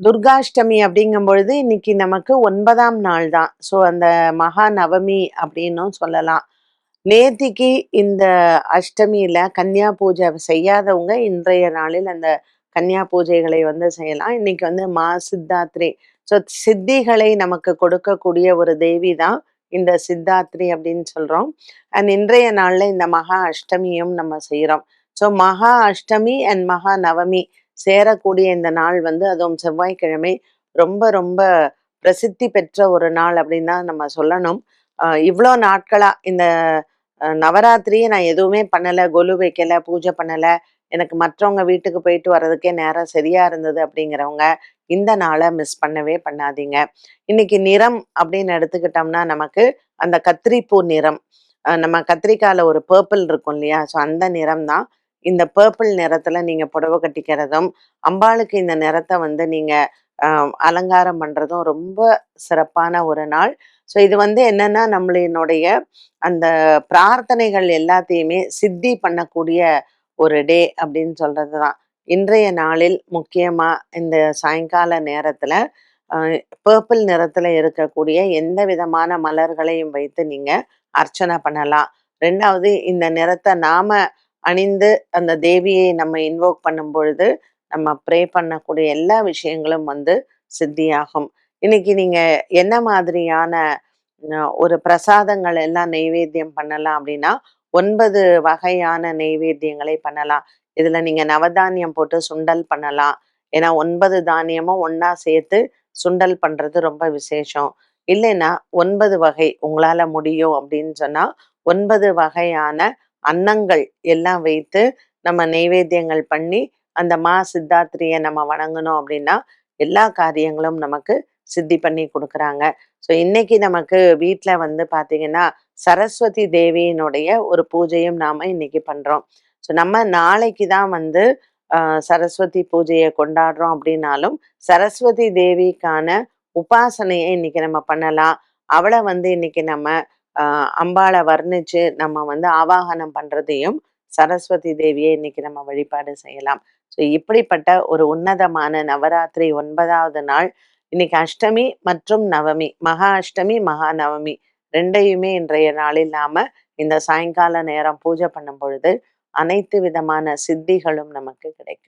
துர்காஷ்டமி அப்படிங்கும் பொழுது இன்னைக்கு நமக்கு 9ஆம் நாள் தான். ஸோ அந்த மகா நவமி அப்படின்னும் சொல்லலாம். நேத்திக்கு இந்த அஷ்டமியில கன்னியா பூஜை செய்யாதவங்க இன்றைய நாளில் அந்த கன்னியா பூஜைகளை வந்து செய்யலாம். இன்னைக்கு வந்து சித்தாத்ரி. ஸோ சித்திகளை நமக்கு கொடுக்கக்கூடிய ஒரு தேவி தான் இந்த சித்தாத்ரி அப்படின்னு சொல்றோம். அண்ட் இன்றைய நாள்ல இந்த மகா அஷ்டமியும் நம்ம செய்றோம். ஸோ மகா அஷ்டமி அண்ட் மகா நவமி சேரக்கூடிய இந்த நாள் வந்து அதுவும் செவ்வாய்க்கிழமை ரொம்ப ரொம்ப பிரசித்தி பெற்ற ஒரு நாள் அப்படின்னு தான் நம்ம சொல்லணும். இவ்வளோ நாட்களா இந்த நவராத்திரியே நான் எதுவுமே பண்ணல, கொலு வைக்கல, பூஜை பண்ணல. எனக்கு மற்றவங்க வீட்டுக்கு போயிட்டு வர்றதுக்கே நேரம் சரியா இருந்தது அப்படிங்கிறவங்க, இந்த நாள மிஸ் பண்ணவே பண்ணாதீங்க. இன்னைக்கு நிறம் அப்படின்னு எடுத்துக்கிட்டோம்னா, நமக்கு அந்த கத்திரிப்பூ நிறம். நம்ம கத்திரிக்காய்ல ஒரு பர்பிள் இருக்கும் இல்லையா? ஸோ அந்த நிறம் தான். இந்த பர்பிள் நிறத்துல நீங்க புடவை கட்டிக்கிறதும், அம்பாளுக்கு இந்த நிறத்த வந்து நீங்க அ அலங்காரம் பண்றதும் ரொம்ப சிறப்பான ஒரு நாள். ஸோ இது வந்து என்னன்னா, நம்மளினுடைய அந்த பிரார்த்தனைகள் எல்லாத்தையுமே சித்தி பண்ணக்கூடிய ஒரு டே அப்படின்னு சொல்றது தான். இன்றைய நாளில் முக்கியமா இந்த சாயங்கால நேரத்துல அ பர்பிள் நிறத்துல இருக்கக்கூடிய எந்த விதமான மலர்களையும் வைத்து நீங்க அர்ச்சனை பண்ணலாம். 2வது இந்த நிறத்த நாம அணிந்து அந்த தேவியை நம்ம இன்வோக் பண்ணும் பொழுது, நம்ம ப்ரே பண்ணக்கூடிய எல்லா விஷயங்களும் வந்து சித்தியாகும். இன்னைக்கு நீங்க என்ன மாதிரியான ஒரு பிரசாதங்கள் எல்லாம் நெய்வேத்தியம் பண்ணலாம் அப்படின்னா, 9 வகையான நெய்வேத்தியங்களை பண்ணலாம். இதுல நீங்க நவதானியம் போட்டு சுண்டல் பண்ணலாம். ஏன்னா 9 தானியமும் ஒண்ணா சேர்த்து சுண்டல் பண்றது ரொம்ப விசேஷம். இல்லைன்னா 9 வகை உங்களால முடியும் அப்படின்னு சொன்னா, 9 வகையான அன்னங்கள் எல்லாம் வைத்து நம்ம நெய்வேத்தியங்கள் பண்ணி, அந்த சித்தாத்திரிய நம்ம வணங்குனோம் அப்படின்னா, எல்லா காரியங்களும் நமக்கு சித்தி பண்ணி குடுக்குறாங்க. ஸோ இன்னைக்கு நமக்கு வீட்ல வந்து பார்த்தீங்கன்னா, சரஸ்வதி தேவியினுடைய ஒரு பூஜையும் நாம இன்னைக்கு பண்றோம். ஸோ நம்ம நாளைக்கு தான் வந்து அ சரஸ்வதி பூஜைய கொண்டாடுறோம் அப்படின்னாலும், சரஸ்வதி தேவிக்கான உபாசனைய இன்னைக்கு நம்ம பண்ணலாம். அவள வந்து இன்னைக்கு நம்ம அ அம்பாள வர்ணிச்சு நம்ம வந்து ஆவாகனம் பண்றதையும், சரஸ்வதி தேவிய இன்னைக்கு நம்ம வழிபாடு செய்யலாம். ஸோ இப்படிப்பட்ட ஒரு உன்னதமான நவராத்திரி 9வது நாள் இன்னைக்கு அஷ்டமி மற்றும் நவமி. மகா அஷ்டமி, மகா நவமி 2யுமே இன்றைய நாளில் நாம இந்த சாயங்கால நேரம் பூஜை பண்ணும் பொழுது, அனைத்து விதமான சித்திகளும் நமக்கு கிடைக்கும்.